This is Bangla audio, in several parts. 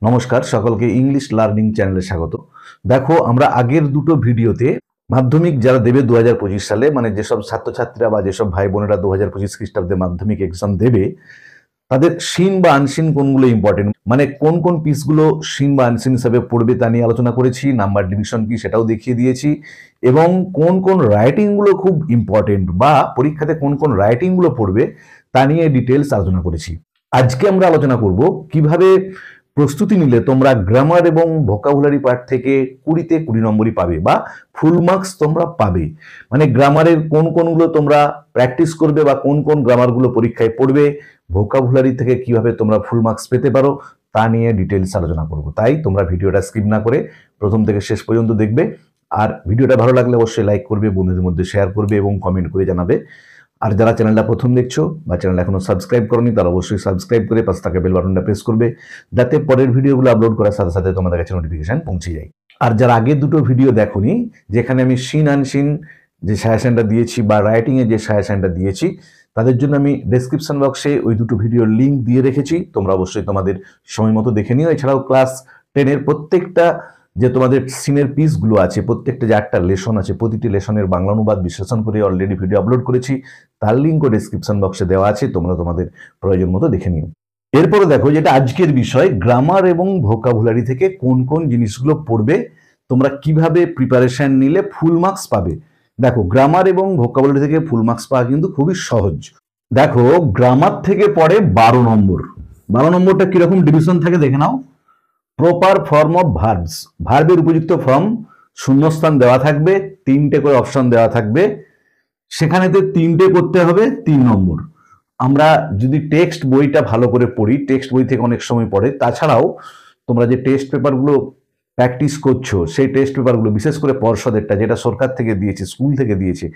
নমস্কার সকলকে ইংলিশ লার্নিং চ্যানেলে স্বাগত। দেখো আমরা আগের দুটো ভিডিওতে মাধ্যমিক যারা দেবে 2025 সালে, মানে যেসব ছাত্রছাত্রীরা বা যেসব ভাই বোনেরা 2025 খ্রিস্টাব্দে মাধ্যমিক এক্সাম দেবে, তাদের সিন বা আনসিন কোনগুলো ইম্পর্টেন্ট, মানে কোন কোন পিসগুলো সিন বা আনসিন হিসাবে পড়বে তা নিয়ে আলোচনা করেছি। নাম্বার ডিভিশন কি সেটাও দেখিয়ে দিয়েছি, এবং কোন কোন রাইটিংগুলো খুব ইম্পর্টেন্ট বা পরীক্ষাতে কোন কোন রাইটিংগুলো পড়বে তা নিয়ে ডিটেলস আলোচনা করেছি। আজকে আমরা আলোচনা করব কিভাবে প্রস্তুতি নিলে তোমরা গ্রামার এবং ভোকাবুলারি পার্ট থেকে 20-তে 20 নম্বরই পাবে বা ফুল মার্কস তোমরা পাবে। মানে গ্রামারের কোন কোনগুলো তোমরা প্র্যাকটিস করবে বা কোন কোন গ্রামারগুলো পরীক্ষায় পড়বে, ভোকাবুলারি থেকে কিভাবে তোমরা ফুল মার্কস পেতে পারো তা নিয়ে ডিটেলস আলোচনা করব। তাই তোমরা ভিডিওটা স্কিপ না করে প্রথম থেকে শেষ পর্যন্ত দেখবে। আর ভিডিওটা ভালো লাগলে অবশ্যই লাইক করবে, বন্ধুদের মধ্যে শেয়ার করবে এবং কমেন্ট করে জানাবে। আর যারা চ্যানেলটা প্রথম দেখছো বা চ্যানেল এখনো সাবস্ক্রাইব করনি তারা অবশ্যই সাবস্ক্রাইব করে পাশে থাকা বেল বাটনটা প্রেস করবে, যাতে পরের ভিডিওগুলো আপলোড করার সাথে সাথে তোমাদের কাছে নোটিফিকেশন পৌঁছে যায়। আর যারা আগের দুটো ভিডিও দেখোনি, যেখানে আমি সিন আনসিন যে সাজেশনটা দিয়েছি বা রাইটিং এর যে সাজেশনটা দিয়েছি, তাদের জন্য আমি ডেসক্রিপশন বক্সে ওই দুটো ভিডিওর লিঙ্ক দিয়ে রেখেছি, তোমরা অবশ্যই তোমাদের সময় মতো দেখে নিও। এছাড়াও ক্লাস 10-এর প্রত্যেকটা যে তোমাদের সিনের পিসগুলো আছে, প্রত্যেকটা যে 8টা লেসন আছে, প্রতিটি লেসনের বাংলা অনুবাদ বিশ্লেষণ করে অলরেডি ভিডিও আপলোড করেছি, তার লিঙ্কও ডেসক্রিপশন বক্সে দেওয়া আছে, তোমরা তোমাদের প্রয়োজন মতো দেখে নিও। এরপরে দেখো, যেটা আজকের বিষয়, গ্রামার এবং ভোকাবুলারি থেকে কোন কোন জিনিসগুলো পড়বে, তোমরা কিভাবে প্রিপারেশন নিলে ফুল মার্কস পাবে। দেখো, গ্রামার এবং ভোকাবুলারি থেকে ফুল মার্কস পাওয়া কিন্তু খুবই সহজ। দেখো, গ্রামার থেকে পড়ে 12 নম্বর। 12 নম্বরটা কিরকম ডিভিশন থাকে দেখে নাও। প্রপার ফর্ম অফ ভার্বস, ভার্বের উপযুক্ত ফর্ম, শূন্যস্থান দেওয়া থাকবে, 3টে করে অপশন দেওয়া থাকবে, সেখানেতে 3টে করতে হবে 3 নম্বর। আমরা যদি টেক্সট বইটা ভালো করে পড়ি, টেক্সট বই থেকে অনেক সময় পড়ে, তাছাড়াও তোমরা যে টেস্ট পেপারগুলো প্র্যাকটিস করছো, সেই টেস্ট পেপারগুলো বিশেষ করে পর্ষদেরটা, যেটা সরকার থেকে দিয়েছে, স্কুল থেকে দিয়েছে,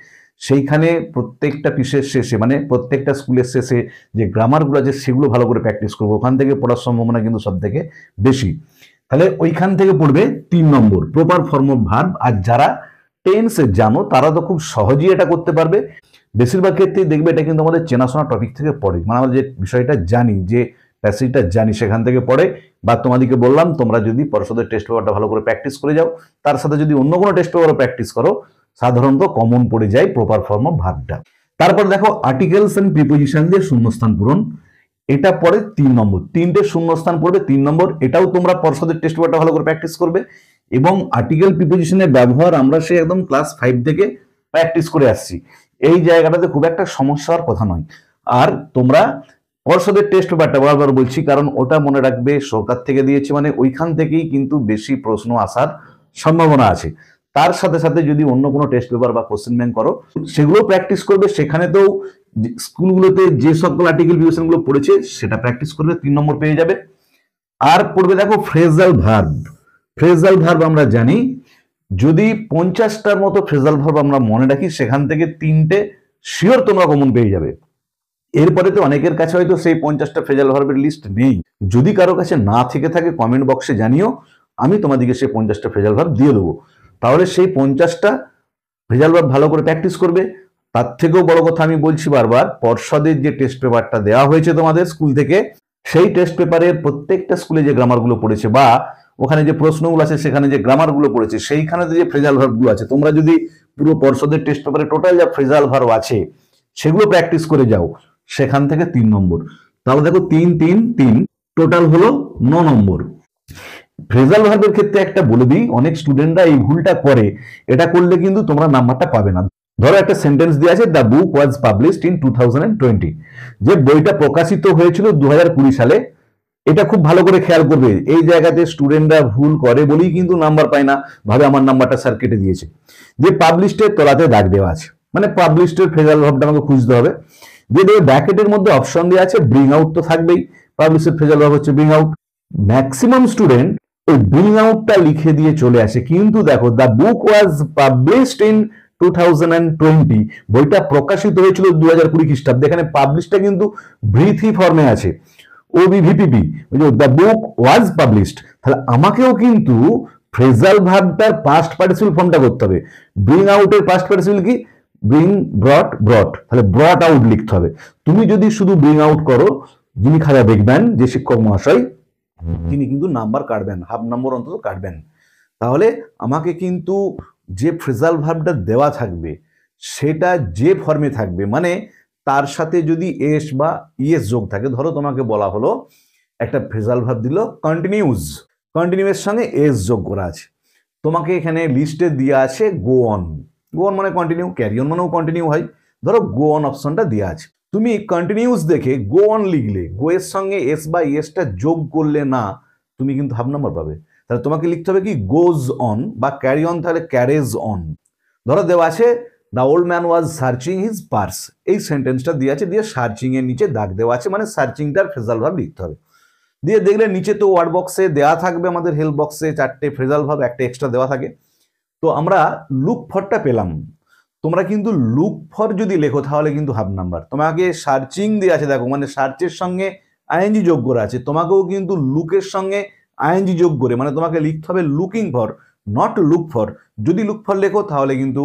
সেইখানে প্রত্যেকটা পিসের শেষে, মানে প্রত্যেকটা স্কুলের শেষে যে গ্রামারগুলো আছে সেগুলো ভালো করে প্র্যাকটিস করবো। ওখান থেকে পড়ার সম্ভাবনা কিন্তু সব থেকে বেশি। তাহলে ওইখান থেকে পড়বে 3 নম্বর প্রপার ফর্ম অফ ভার্ব। আর যারা টেন্স জানো তারা তো খুব সহজেই এটা করতে পারবে। বেশিরভাগ ক্ষেত্রেই দেখবে এটা কিন্তু আমাদের চেনাশোনা টপিক থেকে পড়ে, মানে আমরা যে বিষয়টা জানি, যে প্যাসেজটা জানি, সেখান থেকে পড়ে। বা তোমাদেরকে বললাম, তোমরা যদি পর্ষদের টেস্ট পেপারটা ভালো করে প্র্যাকটিস করে যাও, তার সাথে যদি অন্য কোনো টেস্ট পেপারও প্র্যাকটিস করো, সাধারণত কমন পড়ে যায় প্রপার ফর্ম অফ ভার্বটা। তারপর দেখো, আর্টিকেলস এন্ড প্রিপোজিশন দিয়ে শূন্যস্থান পূরণ, এটা পড়ে 3 নম্বর। 3টে শূন্যস্থান পড়বে 3 নম্বর। এটাও তোমরা পর্ষদের টেস্ট পেপারটা ভালো করে প্র্যাকটিস করবে। এবং আর্টিকেল প্রিপোজিশনের ব্যবহার আমরা সেই একদম ক্লাস 5 থেকে প্র্যাকটিস করে আসছি, এই জায়গাটাতে খুব একটা সমস্যা হওয়ার কথা নয়। আর তোমরা পর্ষদের টেস্ট পেপারটা বারবার বলছি, কারণ ওটা মনে রাখবে সরকার থেকে দিয়েছে, মানে ওইখান থেকেই কিন্তু বেশি প্রশ্ন আসার সম্ভাবনা আছে। তার সাথে সাথে যদি অন্য কোনো টেস্ট পেপার বা কোশ্চেন ব্যাংক করো, সেগুলো প্র্যাকটিস করবে। সেখানে তো স্কুলগুলোতে যে সকল আর্টিকেল প্রিপোজিশনগুলো পড়েছে সেটা প্র্যাকটিস করবে, 3 নম্বর পেয়ে যাবে। আর পড়বে দেখো ফ্রেজাল ভার্ব। ফ্রেজাল ভার্ব আমরা জানি, যদি 50টার মতো ফ্রেজাল ভার্ব আমরা মনে রাখি, সেখান থেকে 3টে শিওর তোমরা কমন পেয়ে যাবে। এরপরে তো অনেকের কাছে হয়তো সেই 50টা ফ্রেজাল ভার্বের লিস্ট নেই। যদি কারো কাছে না থেকে থাকে কমেন্ট বক্সে জানিও, আমি তোমাদেরকে সেই 50টা ফ্রেজাল ভার্ব দিয়ে দেবো। তাহলে সেই 50টা ফ্রেজাল ভার্ব ভালো করে প্র্যাকটিস করবে। তার থেকেও বড় কথা আমি বলছি বারবার, পর্ষদের যে টেস্ট পেপারটা দেওয়া হয়েছে তোমাদের স্কুল থেকে, সেই টেস্ট পেপারের প্রত্যেকটা স্কুলে যে গ্রামারগুলো পড়েছে বা ওখানে যে প্রশ্নগুলো আছে সেখানে যে গ্রামারগুলো পড়েছে, সেইখানে যে ফ্রেজাল ভার্বগুলো আছে, তোমরা যদি পুরো পর্ষদের টেস্ট পেপারে টোটাল যা ফ্রেজাল ভার্ব আছে সেগুলো প্র্যাকটিস করে যাও, সেখান থেকে 3 নম্বর। তাহলে দেখো 3 3 3 টোটাল হলো 9 নম্বর। ফ্রেজাল ভার্বের ক্ষেত্রে একটা বলে দিই, অনেক স্টুডেন্টরা এই ভুলটা করে, এটা করলে কিন্তু তোমরা নাম্বারটা পাবে না। ধরো একটা সেন্টেন্স দিয়ে আছে, the book was published in 2020, যে বইটা প্রকাশিত হয়েছিল 2020 সালে। এটা খুব ভালো করে খেয়াল করবে, এই জায়গাতে স্টুডেন্টরা ভুল করে বলেই কিন্তু নাম্বার পায় না, ভাবে আমার নাম্বারটা স্যার কেটে দিয়েছে। যে পাবলিশডের তলাতে দাগ দেওয়া আছে, মানে পাবলিশডের ফ্রেজাল ভার্বটা আমাকে খুঁজতে হবে। যে দেখবে ব্র্যাকেটের মধ্যে অপশন দেওয়া আছে ব্রিং আউট, তো থাকবেই, পাবলিশের ফ্রেজাল ভার্ব হচ্ছে ব্রিং আউট। ম্যাক্সিমাম স্টুডেন্ট ওই ব্রিং আউটটা লিখে দিয়ে চলে আসে, কিন্তু দেখো the book was published in 2020, বইটা প্রকাশিত হয়েছিল 2020 খ্রিস্টাব্দে। এখানে পাবলিশটা কিন্তু ব্রিথি ফর্মে আছে, ওবিভিপিপি, দ্য বুক ওয়াজ পাবলিশড। তাহলে আমাকেও কিন্তু ফ্রেজাল ভার্বটার পাস্ট পার্টিসিপল ফর্মটা করতে হবে। ব্রিং আউটের পাস্ট পার্টিসিপল কি? ব্রিং, ব্রট, ব্রট। তাহলে ব্রট আউট লিখতে হবে। তুমি যদি শুধু ব্রিং আউট করো, যিনি খাজা দেখবেন যে শিক্ষক মহাশয়, তিনি কিন্তু নাম্বার কাটবেন, হাফ নম্বর অন্তত কাটবেন। তাহলে আমাকে কিন্তু যে ফ্রেজাল ভার্বটা দেওয়া থাকবে সেটা যে ফর্মে থাকবে, মানে তার সাথে যদি এস বা ইএস যোগ থাকে, ধরো তোমাকে বলা হলো একটা ফ্রেজাল ভার্ব দিল কন্টিনিউজ, কন্টিনিউয়ের সঙ্গে এস যোগ করা আছে, তোমাকে এখানে লিস্টে দেওয়া আছে গো অন, গো অন মানে কন্টিনিউ, ক্যারি অন মানেও কন্টিনিউ হয়, ধরো গো অন অপশনটা দেওয়া আছে, তুমি কন্টিনিউস দেখে গো অন লিখলে, গো এর সঙ্গে এস বা ইএসটা যোগ করলে না, তুমি কিন্তু হাফ নাম্বার পাবে। তাহলে তোমাকে লিখতে হবে কি গোজ অন, বা ক্যারি অন তাহলে ক্যারেজ অন। ধরো দেওয়া আছে the old man was searching his purse, এই সেন্টেন্সটা দিয়ে আছে, দিয়ে সার্চিং এর নিচে দাগ দেওয়া আছে, মানে সার্চিংটার ফ্রেজাল ভার্ব লিখতে হবে। দিয়ে দেখলে নিচে তো ওয়ার্ড বক্সে দেওয়া থাকবে, আমাদের হেল্প বক্সে 4টে ফ্রেজাল ভার্ব, একটা এক্সট্রা দেওয়া থাকে। তো আমরা লুক ফরটা পেলাম, তোমরা কিন্তু লুক ফর যদি লেখো তাহলে কিন্তু হাফ নাম্বার। তোমাকে সার্চিং দিয়ে আছে দেখো, মানে সার্চের সঙ্গে আইএনজি যোগ করে আছে, তোমাকেও কিন্তু লুকের সঙ্গে আইএনজি যোগ করে, মানে তোমাকে লিখতে হবে looking for, not look for. যদি লুক ফর লেখো তাহলে কিন্তু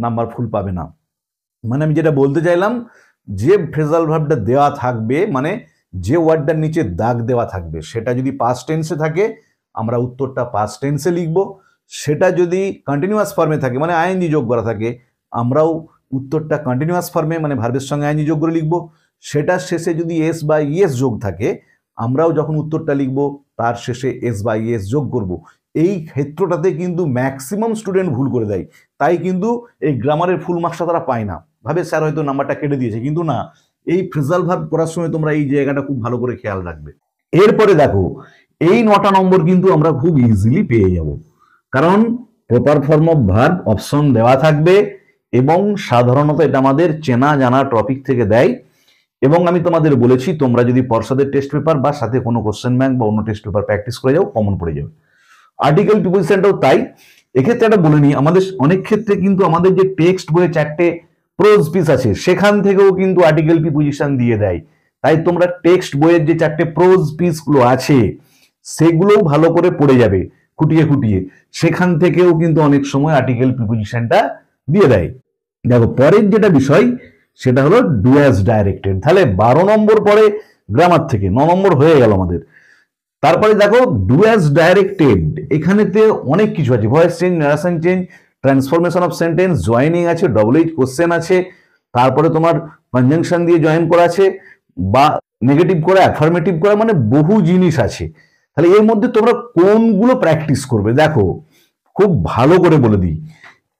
নাম্বার ফুল পাবে না। মানে আমি যেটা বলতে চাইলাম, যে ফ্রেজাল ভার্বটা দেওয়া থাকবে, মানে যে ওয়ার্ডটার নিচে দাগ দেওয়া থাকবে, সেটা যদি পাস্ট টেন্সে থাকে আমরা উত্তরটা পাস্ট টেন্সে লিখব, সেটা যদি কন্টিনিউয়াস ফর্মে থাকে মানে আইএনজি যোগ করা থাকে, আমরাও উত্তরটা কন্টিনিউয়াস ফর্মে মানে ভার্বের সঙ্গে আইএনজি যোগ করে লিখব। সেটার শেষে যদি এস বা ইএস যোগ থাকে, আমরাও যখন উত্তরটা লিখব তার শেষে এস বা ইএস যোগ করব। এই ক্ষেত্রটাতে কিন্তু ম্যাক্সিমাম স্টুডেন্ট ভুল করে দেয়, তাই কিন্তু এই গ্রামারের ফুল মার্কসটা তারা পায় না, ভাবে স্যার হয়তো নাম্বারটা কেটে দিয়েছে, কিন্তু না, এই ফ্রেজাল ভার্ব করার সময় তোমরা এই জায়গাটা খুব ভালো করে খেয়াল রাখবে। এরপরে দেখো এই 9টা নম্বর কিন্তু আমরা খুব ইজিলি পেয়ে যাব, কারণ proper form of verb option দেওয়া থাকবে, এবং সাধারণত এটা আমাদের চেনা জানা টপিক থেকে দেয়। এবং আমি তোমাদের বলেছি তোমরা যদি পর্ষদের টেস্ট পেপার বা সাথে কোনো কোশ্চেন ব্যাংক বা অন্য টেস্ট পেপার প্র্যাকটিস করে যাও, কমন পড়ে যাবে। আর্টিকেল প্রিপোজিশনটাও তাই। এক্ষেত্রে একটা বলে নিই, আমাদের অনেক ক্ষেত্রে কিন্তু আমাদের যে টেক্সট বইয়ে 4টে প্রোজ পিস আছে, সেখান থেকেও কিন্তু আর্টিকেল প্রিপোজিশন দিয়ে দেয়। তাই তোমরা টেক্সট বইয়ের যে 4টে প্রোজ পিস গুলো আছে সেগুলোও ভালো করে পড়ে যাবে খুঁটিয়ে খুঁটিয়ে, সেখান থেকেও কিন্তু অনেক সময় আর্টিকেল প্রিপোজিশনটা দিয়ে দেয়। দেখো পরের যেটা বিষয় সেটা হলো ডু অ্যাজ ডাইরেক্টেড। তাহলে 12 নম্বর পরে গ্রামার থেকে 9 নম্বর হয়ে গেল আমাদের। তারপরে দেখো ডু অ্যাজ ডাইরেক্টেড, এখানেতে অনেক কিছু আছে, voice change, narration change, transformation of sentence, joining আছে, ডবল এইচ কোশ্চেন আছে, তারপরে তোমার কনজাংশন দিয়ে জয়েন করা আছে, বা নেগেটিভ করা, অ্যাফার্মেটিভ করা, মানে বহু জিনিস আছে। তাহলে এর মধ্যে তোমরা কোনগুলো প্র্যাকটিস করবে দেখো খুব ভালো করে বলে দিই।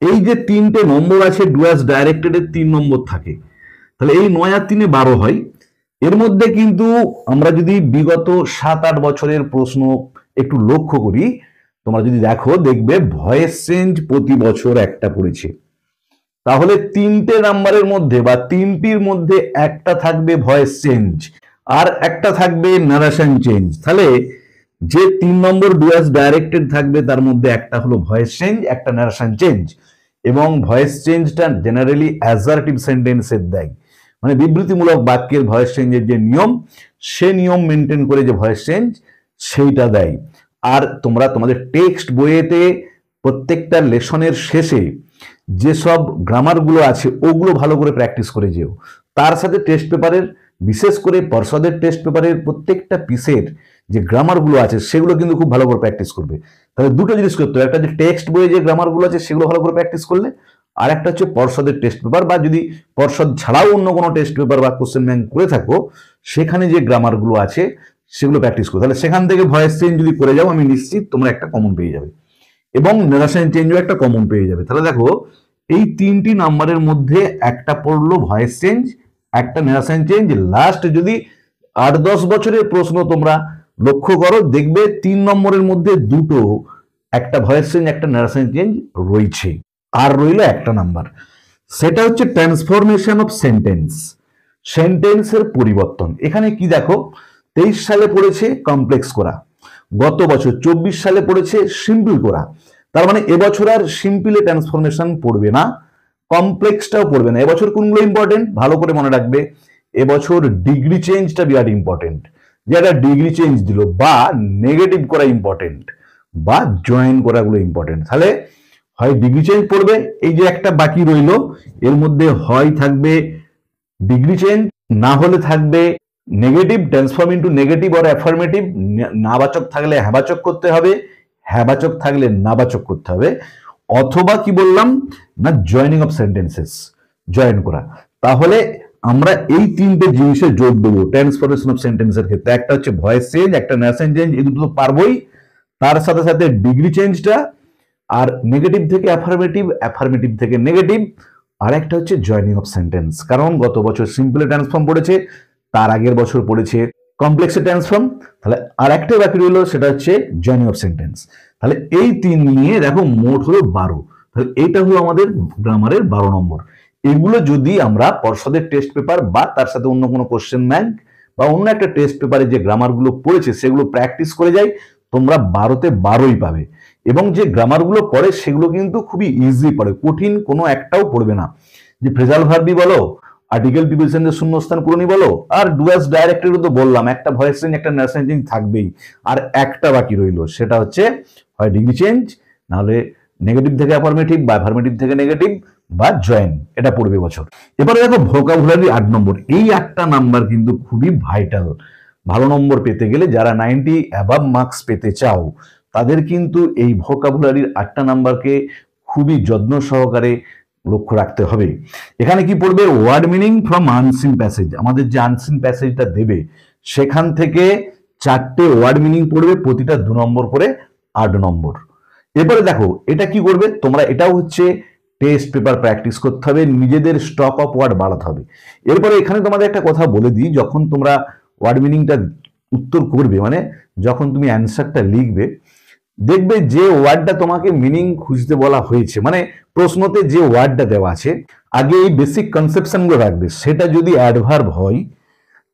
এই যে 3টে নম্বর আছে ডু অ্যাজ ডাইরেক্টেড এর 3 নম্বর থাকে, তাহলে এই 9 আর 3 12 হয়। এর মধ্যে কিন্তু আমরা যদি বিগত 7-8 বছরের প্রশ্ন একটু লক্ষ্য করি, তোমরা যদি দেখো দেখবে ভয়েস চেঞ্জ প্রতি বছর একটা পড়েছে, তাহলে 3টে নাম্বারের মধ্যে বা 3টির মধ্যে একটা থাকবে ভয়েস চেঞ্জ আর একটা থাকবে নারেশন চেঞ্জ। তাহলে যে 3 নম্বর ডু অ্যাজ ডাইরেক্টেড থাকবে তার মধ্যে একটা হলো ভয়েস চেঞ্জ, একটা নারেশন চেঞ্জ, এবং ভয়েস চেঞ্জটা জেনারেলি অ্যাসার্টিভ সেন্টেন্সের দেয়, মানে বিবৃতিমূলক বাক্যের ভয়েস চেঞ্জের যে নিয়ম, সে নিয়ম মেনটেন করে যে ভয়েস চেঞ্জ সেইটা দেয়। আর তোমরা তোমাদের টেক্সট বইয়েতে প্রত্যেকটা লেসনের শেষে যেসব গ্রামারগুলো আছে ওগুলো ভালো করে প্র্যাকটিস করে যেও, তার সাথে টেস্ট পেপারের বিশেষ করে পর্ষদের টেস্ট পেপারের প্রত্যেকটা পিসের যে গ্রামারগুলো আছে সেগুলো কিন্তু খুব ভালো করে প্র্যাকটিস করবে। তাহলে দুটো জিনিস করতে হবে, একটা যে টেক্সট বইয়ে যে গ্রামারগুলো আছে সেগুলো ভালো করে প্র্যাকটিস করলে, আর একটা হচ্ছে পর্ষদের টেস্ট পেপার, বা যদি পর্ষদ ছাড়াও অন্য কোনো টেস্ট পেপার বা কোশ্চেন ব্যাংক করে থাকো সেখানে যে গ্রামারগুলো আছে সেগুলো প্র্যাকটিস করো। তাহলে সেখান থেকে ভয়েস চেঞ্জ যদি করে যাও আমি নিশ্চিত তোমরা একটা কমন পেয়ে যাবে, এবং নারেশন চেঞ্জও একটা কমন পেয়ে যাবে। তাহলে দেখো এই 3টি নাম্বারের মধ্যে একটা পড়লো ভয়েস চেঞ্জ, একটা নারেশন চেঞ্জ। লাস্ট যদি 8-10 বছরের প্রশ্ন তোমরা লক্ষ্য করো দেখবে 3 নম্বরের মধ্যে দুটো, একটা ভয়েস চেঞ্জ একটা নারেশন চেঞ্জ রয়েছে, আর রইল একটা নাম্বার, সেটা হচ্ছে ট্রান্সফরমেশন অফ সেন্টেন্স, সেন্টেন্সের পরিবর্তন। এখানে কি দেখো 23 সালে পড়েছে কমপ্লেক্স করা, গত বছর 24 সালে পড়েছে সিম্পল করা, তার মানে এবছর আর সিম্পলে ট্রান্সফরমেশন পড়বে না, কমপ্লেক্সটাও পড়বে না। এবছর কোনগুলো ইম্পর্টেন্ট ভালো করে মনে রাখবে, এবছর ডিগ্রি চেঞ্জটা বিরাট ইম্পর্টেন্ট, যে একটা ডিগ্রি চেঞ্জ দিল, বা নেগেটিভ করা ইম্পর্টেন্ট, বা জয়েন করাগুলো ইম্পর্টেন্ট। তাহলে হয় ডিগ্রি চেঞ্জ পড়বে, এই যে একটা বাকি রইল এর মধ্যে হয় থাকবে ডিগ্রি চেঞ্জ, না হলে থাকবে negative transform into negative or affirmative, নাবাচক থাকলে হ্যাবাচক করতে হবে, হ্যাবাচক থাকলে নাবাচক করতে হবে, অথবা কি বললাম না জয়েনিং অফ সেন্টেন্সেস, জয়েন করা। তাহলে আমরা এই তিনটে জিনিসে জোর দেবো ট্রান্সফরমেশন অফ সেন্টেন্সের ক্ষেত্রে। একটা হচ্ছে ভয়েস চেঞ্জ, একটা ন্যারেশন চেঞ্জ, এই দুটো তো পারবোই, তার সাথে সাথে ডিগ্রি চেঞ্জটা, আর নেগেটিভ থেকে অ্যাফার্মেটিভ, অ্যাফার্মেটিভ থেকে নেগেটিভ, আর একটা হচ্ছে জয়েনিং অফ সেন্টেন্স। কারণ গত বছর সিম্পলে ট্রান্সফর্ম পড়েছে, তার আগের বছর পড়েছে কমপ্লেক্সে ট্রান্সফর্ম, তাহলে আর একটা বাকি রইল সেটা হচ্ছে জয়েনিং অফ সেন্টেন্স। তাহলে এই তিন নিয়ে দেখো মোট হলো 12। তাহলে এইটা হলো আমাদের গ্রামারের 12 নম্বর। এগুলো যদি আমরা পর্ষদের টেস্ট পেপার বা তার সাথে অন্য কোনো কোশ্চেন ব্যাংক বা অন্য একটা টেস্ট পেপারে যে গ্রামারগুলো পড়েছে সেগুলো প্র্যাকটিস করে যাই, তোমরা 12তে 12ই পাবে। এবং যে গ্রামারগুলো পড়ে সেগুলো কিন্তু খুবই ইজি পড়ে, কঠিন কোনো একটাও পড়বে না। যে ফ্রেজাল ভার্বই বলো, আর্টিকেল প্রিপোজিশনের শূন্যস্থান পূরণই বলো, আর ডুয়াস ডাইরেক্টের তো বললাম একটা ভয়েস চেঞ্জ একটা ন্যারেশন চেঞ্জ থাকবেই, আর একটা বাকি রইলো সেটা হচ্ছে হয় ডিগ্রি চেঞ্জ, নাহলে নেগেটিভ থেকে অ্যাফার্মেটিভ বা অ্যাফার্মেটিভ থেকে নেগেটিভ বা জয়েন, এটা পড়বে বছর। এবারে দেখো ভোকাবুলারি 8 নম্বর। এই 8টা নাম্বার কিন্তু খুবই ভাইটাল। ভালো নম্বর পেতে গেলে যারা 90 অ্যাবাভ মার্কস পেতে চাও তাদের কিন্তু এই ভোকাবুলারির 8টা নাম্বারকে খুবই যত্ন সহকারে লক্ষ্য রাখতে হবে। এখানে কি পড়বে? Word meaning from unseen passage. আমাদের যে আনসিন প্যাসেজটা দেবে সেখান থেকে 4টে ওয়ার্ড মিনিং পড়বে, প্রতিটা 2 নম্বর করে 8 নম্বর। এরপরে দেখো এটা কি করবে তোমরা, এটাও হচ্ছে টেস্ট পেপার প্র্যাকটিস করতে হবে, নিজেদের স্টক অফ ওয়ার্ড বাড়াতে হবে। এরপরে এখানে তোমাদের একটা কথা বলে দিই, যখন তোমরা ওয়ার্ড মিনিংটা উত্তর করবে, মানে যখন তুমি অ্যান্সারটা লিখবে, দেখবে যে ওয়ার্ডটা তোমাকে মিনিং খুঁজতে বলা হয়েছে, মানে প্রশ্নতে যে ওয়ার্ডটা দেওয়া আছে, আগে এই বেসিক কনসেপশনগুলো রাখবে। সেটা যদি অ্যাডভার্ব হয়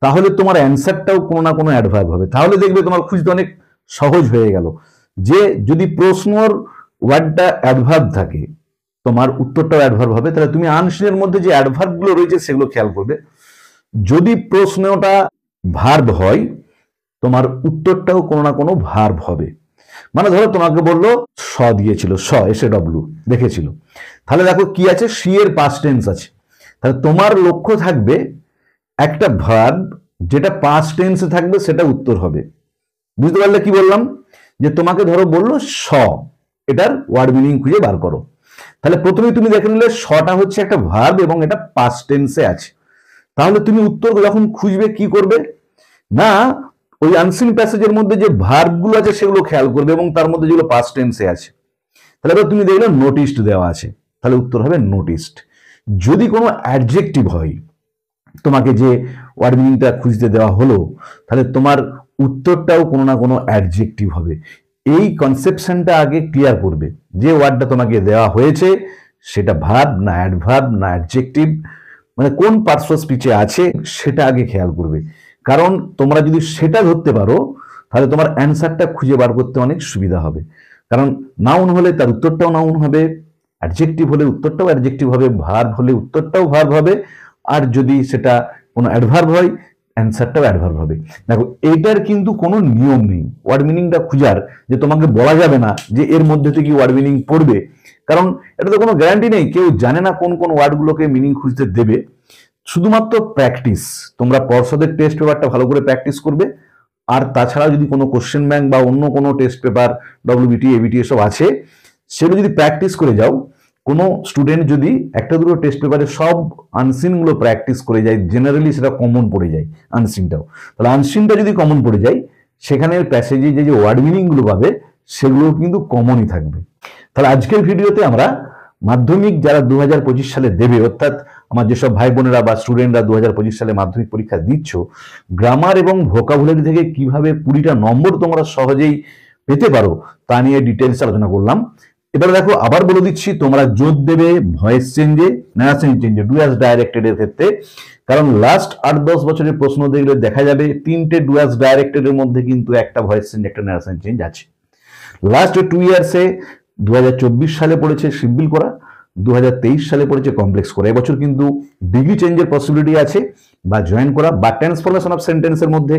তাহলে তোমার অ্যান্সারটাও কোনো না কোনো অ্যাডভার্ব হবে, তাহলে দেখবে তোমার খুঁজতে অনেক সহজ হয়ে গেল। যে যদি প্রশ্নর ওয়ার্ডটা অ্যাডভার্ব থাকে তোমার উত্তরটাও অ্যাডভার্ব হবে, তাহলে তুমি আনসিনের মধ্যে যে অ্যাডভার্বগুলো রয়েছে সেগুলো খেয়াল করবে। যদি প্রশ্নটা ভার্ব হয় তোমার উত্তরটাও কোনো না কোনো ভার্ব হবে। মানে ধরো তোমাকে বললো স দিয়েছিল, স এসে ডব্লু দেখেছিল, তাহলে দেখো কি আছে, সি এর পাস্ট টেন্স আছে, তাহলে তোমার লক্ষ্য থাকবে একটা ভার্ব যেটা পাস্ট টেন্সে থাকবে সেটা উত্তর হবে। বুঝতে পারলে কি বললাম? যে তোমাকে ধরো বললো স, এটার ওয়ার্ড মিনিং খুঁজে বার করো, তাহলে প্রথমে তুমি দেখে নিলে সটা হচ্ছে একটা ভার্ব এবং এটা পাস্ট টেন্সে আছে। তাহলে তুমি উত্তর যখন খুঁজবে কি করবে না, ওই আনসিন প্যাসেজের মধ্যে যে ভার্বগুলো আছে সেগুলো খেয়াল করবে এবং তার মধ্যে যেগুলো পাস্ট টেন্সে আছে। তাহলে এবার তুমি দেখলে নোটিসড দেওয়া আছে, তাহলে উত্তর হবে নোটিসড। যদি কোনো অ্যাডজেক্টিভ হয়, তোমাকে যে ওয়ার্ড মিনিংটা খুঁজতে দেওয়া হলো, তাহলে তোমার উত্তরটাও কোনো না কোনো অ্যাডজেক্টিভ হবে। এই কনসেপশনটা আগে ক্লিয়ার করবে, যে ওয়ার্ডটা তোমাকে দেওয়া হয়েছে সেটা ভার্ব না অ্যাডভার্ব না অ্যাডজেক্টিভ, মানে কোন পার্টস অফ স্পিচে আছে সেটা আগে খেয়াল করবে। কারণ তোমরা যদি সেটা ধরতে পারো তাহলে তোমার অ্যান্সারটা খুঁজে বার করতে অনেক সুবিধা হবে। কারণ নাউন হলে তার উত্তরটাও নাউন হবে, অ্যাডজেক্টিভ হলে উত্তরটাও অ্যাডজেক্টিভ হবে, ভার্ব হলে উত্তরটাও ভার্ব হবে, আর যদি সেটা কোনো অ্যাডভার্ব হয় অ্যান্সারটাও অ্যাডভার্ব হবে। দেখো এইটার কিন্তু কোনো নিয়ম নেই ওয়ার্ড মিনিংটা খুঁজার, যে তোমাকে বলা যাবে না যে এর মধ্যে থেকে ওয়ার্ড মিনিং পড়বে, কারণ এটা তো কোনো গ্যারান্টি নেই, কেউ জানে না কোন কোন ওয়ার্ডগুলোকে মিনিং খুঁজতে দেবে। শুধুমাত্র প্র্যাকটিস, তোমরা পর্ষদের টেস্ট পেপারটা ভালো করে প্র্যাকটিস করবে, আর তাছাড়া যদি কোনো কোশ্চেন ব্যাংক বা অন্য কোনো টেস্ট পেপার ডব্লিউবিটি এবিটি এসব আছে সেগুলো যদি প্র্যাকটিস করে যাও, কোনো স্টুডেন্ট যদি একটা দুটো টেস্ট পেপারে সব আনসিনগুলো প্র্যাকটিস করে যায়, জেনারেলি সেটা কমন পড়ে যায় আনসিনটাও, তাহলে আনসিনটা যদি কমন পড়ে যায় সেখানে প্যাসেজে যে ওয়ার্ড মিনিংগুলো পাবে সেগুলো কিন্তু কমনই থাকবে। তাহলে আজকের ভিডিওতে আমরা মাধ্যমিক যারা 2025 সালে দেবে, অর্থাৎ আমার যেসব ভাই বোনেরা বা স্টুডেন্টরা 2025 সালে মাধ্যমিক পরীক্ষা দিচ্ছ, গ্রামার এবং ভোকাবুলারি থেকে কিভাবে 20টা নম্বর তোমরা সহজেই পেতে পারো তা নিয়ে ডিটেলস আলোচনা করলাম। এবার দেখো আবার বলে দিচ্ছি, তোমরা জোর দেবে ভয়েস চেঞ্জে, ন্যারেশন চেঞ্জে, ডুয়াস ডাইরেক্টেড এর ক্ষেত্রে, কারণ লাস্ট 8-10 বছরের প্রশ্ন দেখলে দেখা যাবে 3টে ডুয়াস ডাইরেক্টেড এর মধ্যে কিন্তু একটা ভয়েস চেঞ্জ একটা ন্যারেশন চেঞ্জ আছে। লাস্ট 2 ইয়ার্সে 2024 সালে পড়েছে সিম্পল করা, 2023 সালে পড়েছে কমপ্লেক্স করা। এবছর কিন্তু ডিগ্রি চেঞ্জের পসিবিলিটি আছে বা জয়েন করা বা ট্রান্সফরমেশন অফ সেন্টেন্সের মধ্যে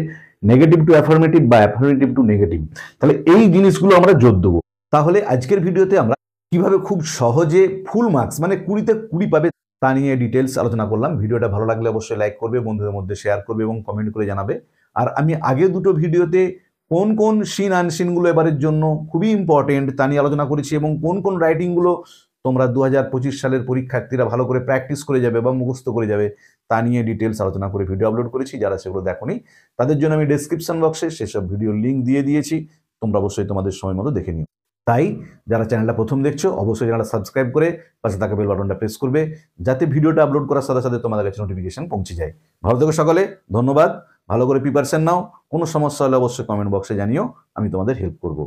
নেগেটিভ টু অ্যাফার্মেটিভ বা অ্যাফার্মেটিভ টু নেগেটিভ। তাহলে এই জিনিসগুলো আমরা জোর দেবো। তাহলে আজকের ভিডিওতে আমরা কিভাবে খুব সহজে ফুল মার্কস মানে 20তে 20 পাবে তা নিয়ে ডিটেলস আলোচনা করলাম। ভিডিওটা ভালো লাগলে অবশ্যই লাইক করবে, বন্ধুদের মধ্যে শেয়ার করবে এবং কমেন্ট করে জানাবে। আর আমি আগে দুটো ভিডিওতে কোন কোন সিন আনসিনগুলো এবারের জন্য খুবই ইম্পর্টেন্ট তা নিয়ে আলোচনা করেছি এবং কোন কোন রাইটিংগুলো তোমরা 2025 সালের পরীক্ষার্থীরা ভালো করে প্র্যাকটিস করে যাবে বা মুখস্থ করে যাবে তা নিয়ে ডিটেলস আলোচনা করে ভিডিও আপলোড করেছি। যারা সেগুলো দেখোনি তাদের জন্য আমি ডেসক্রিপশন বক্সে সেসব ভিডিওর লিঙ্ক দিয়ে দিয়েছি, তোমরা অবশ্যই তোমাদের সময় মতো দেখে নিও। তাই যারা চ্যানেলটা প্রথম দেখছো অবশ্যই চ্যানেলটা সাবস্ক্রাইব করে পাশে থাকা বেল বাটনটা প্রেস করবে, যাতে ভিডিওটা আপলোড করার সাথে সাথে তোমাদের কাছে নোটিফিকেশন পৌঁছে যায়। ভালো থেকো সকলে, ধন্যবাদ। ভালো করে প্রিপারেশন নাও, কোনো সমস্যা হলে অবশ্যই কমেন্ট বক্সে জানিও, আমি তোমাদের হেল্প করব।